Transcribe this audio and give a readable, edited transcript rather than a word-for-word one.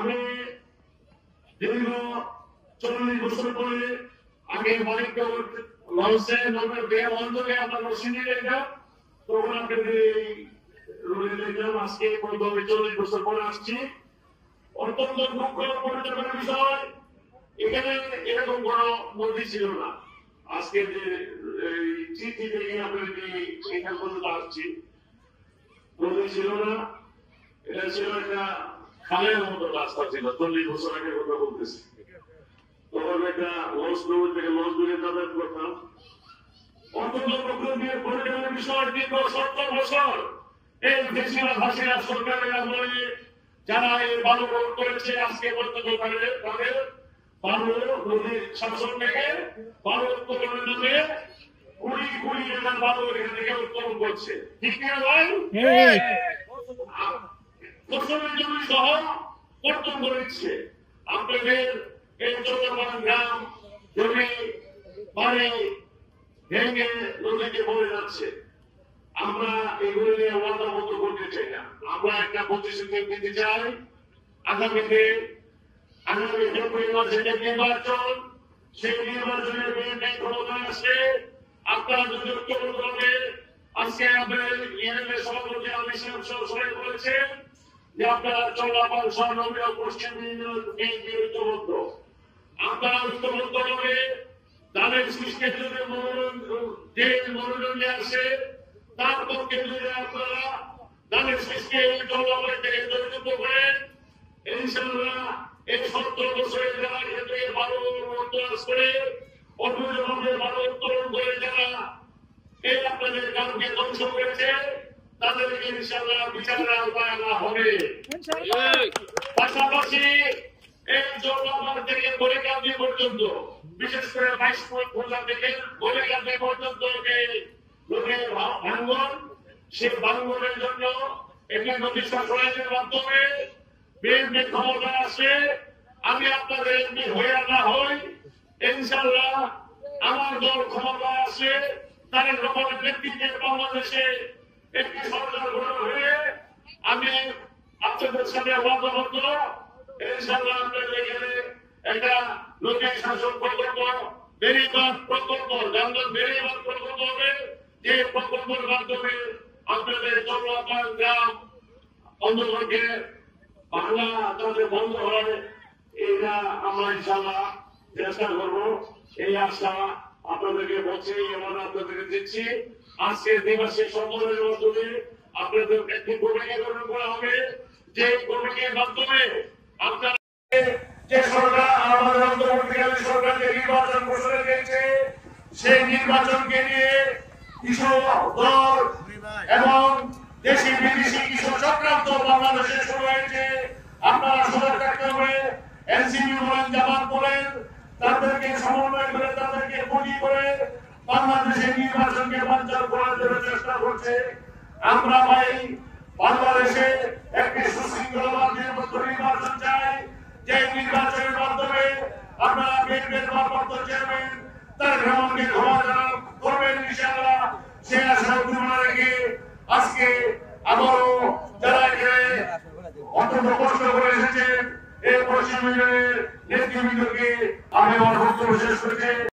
আমি দীর্ঘ 40 বছর পরে আগে মালিক লঞ্চে নগর দেহ অঞ্চলে আমরা রশিদি রেখা তখন আপনাদের এই রোডে দেখলাম আজকে 40 বছর পরে আসছি। অত্যন্ত দুঃখ পরিচালনার বিষয়, এখানে এরকম কোন মন্দির ছিল না। আজকে যে চিঠি থেকে আপনাদের এখান পর্যন্ত আসছি, মন্দির ছিল না, এটা ছিল একটা খালের মতো রাস্তা ছিল। 40 বছর আগে কথা বলতেছি, তখন একটা লঞ্চ দূর থেকে লঞ্চ দূরে যাতায়াত করতাম। অত্যন্ত প্রকৃতির পরিচালনার বিষয় দীর্ঘ 70 বছর এই বেশিরভাগ হাসিনা সরকারের আমলে যারা এই বালু করেছে আজকে পর্যন্ত তাদের বালু নদীর শাসন থেকে বালু উত্তোলনের নামে 20 হাজার বালু এখান থেকে উত্তোলন করছে। ঠিক কিনা ভাই? ফসলের জমি সহ কর্তন করেছে। আপনাদের এই চন্দ্রমান গ্রাম জমি বাড়ি ভেঙে নদীতে পড়ে যাচ্ছে। আমরা এগুলো নিয়ে ওয়াদা মতো করতে চাই না। আমরা একটা প্রতিশ্রুতি দিতে চাই, আগামী ফেব্রুয়ারি মাসে যে নির্বাচন, সেই নির্বাচনের বিরুদ্ধে ক্ষমতায় আসলে আপনারা যদি ঐক্যবদ্ধ হবে, আজকে আমাদের ইউনিয়নের সভাপতি আমি সবাই বলেছেন যে আপনারা চল্লাপাল সহনবীয় পশ্চিম ইউনিয়ন ঐক্যবদ্ধ। আপনারা ঐক্যবদ্ধ হবে, তাদের সৃষ্টি যদি যে মনোরঞ্জনে আসে তার পক্ষে যদি আপনারা তাদের সৃষ্টি চল্লাপাল থেকে যুক্ত করেন, ইনশাআল্লাহ এই 70 বছরের যারা ক্ষেত্রে ভালো উত্তোলন করে অবৈধভাবে ভালো উত্তোলন করে যারা এই আপনাদের গ্রামকে ধ্বংস করেছে তাদেরকে ইনশাআল্লাহ বিচারের আওতায় আনা হবে। পাশাপাশি এই চল্লাপাল থেকে গলিকান্দি পর্যন্ত, বিশেষ করে 22 ফুট খোলা থেকে গলিকান্দি পর্যন্ত যে নদীর ভাঙ্গন, সেই ভাঙ্গনের জন্য একটি নদী সংশোধনের মাধ্যমে বিএনপি ক্ষমতায় আসে। আমি আপনাদের এমপি হয়ে না হই, ইনশাআল্লাহ আমার দল ক্ষমতায় আসে, তারেক রহমানের নেতৃত্বে বাংলাদেশে একটি সরকার গঠন হয়ে আমি আপনাদের সাথে ওয়াদাবদ্ধ, ইনশাআল্লাহ আপনাদের এখানে একটা নদী শাসন প্রকল্প, বেড়িবাঁধ প্রকল্প, যানবাহন বেড়িবাঁধ প্রকল্প হবে, যে প্রকল্পের মাধ্যমে আপনাদের চল্লাপাল গ্রাম অন্তর্ভুক্ত বাংলা যাতে বন্ধ হয়, এটা আমরা ইনশাআল্লাহ চেষ্টা করবো। এই আশা আপনাদেরকে বলছি এবং আপনাদেরকে দিচ্ছি। আজকের দিবসের সম্মেলনের মাধ্যমে আপনাদের একটি কমিটি গঠন করা হবে, যে কমিটির মাধ্যমে আপনারা যে সরকার আমাদের অন্তর্বর্তীকালীন সরকার যে নির্বাচন ঘোষণা দিয়েছে, সেই নির্বাচনকে নিয়ে কিছু দল এবং দেশি বিদেশি কিছু চক্রান্ত বাংলাদেশে শুরু হয়েছে। আপনারা সজাগ থাকতে হবে। এনসিপি বলেন, জামাত বলেন, তাদেরকে সমন্বয় করে তাদেরকে পুঁজি করে বাংলাদেশের নির্বাচনকে বানচাল করার জন্য চেষ্টা করছে। আমরা ভাই বাংলাদেশে একটি সুশৃঙ্খলবাদের মধ্যে নির্বাচন চাই, যে নির্বাচনের মাধ্যমে আপনারা বিএনপির ভারপ্রাপ্ত চেয়ারম্যান তারেক রহমানকে ক্ষমা করবেন ইনশাআল্লাহ। সে আশা পূর্ণ রেখে আজকে আবারও যারা এখানে অত্যন্ত কষ্ট করে এসেছেন এই পশ্চিম ইউনিয়নের নেতৃবৃন্দকে আমি আমার বক্তব্য শেষ করছি।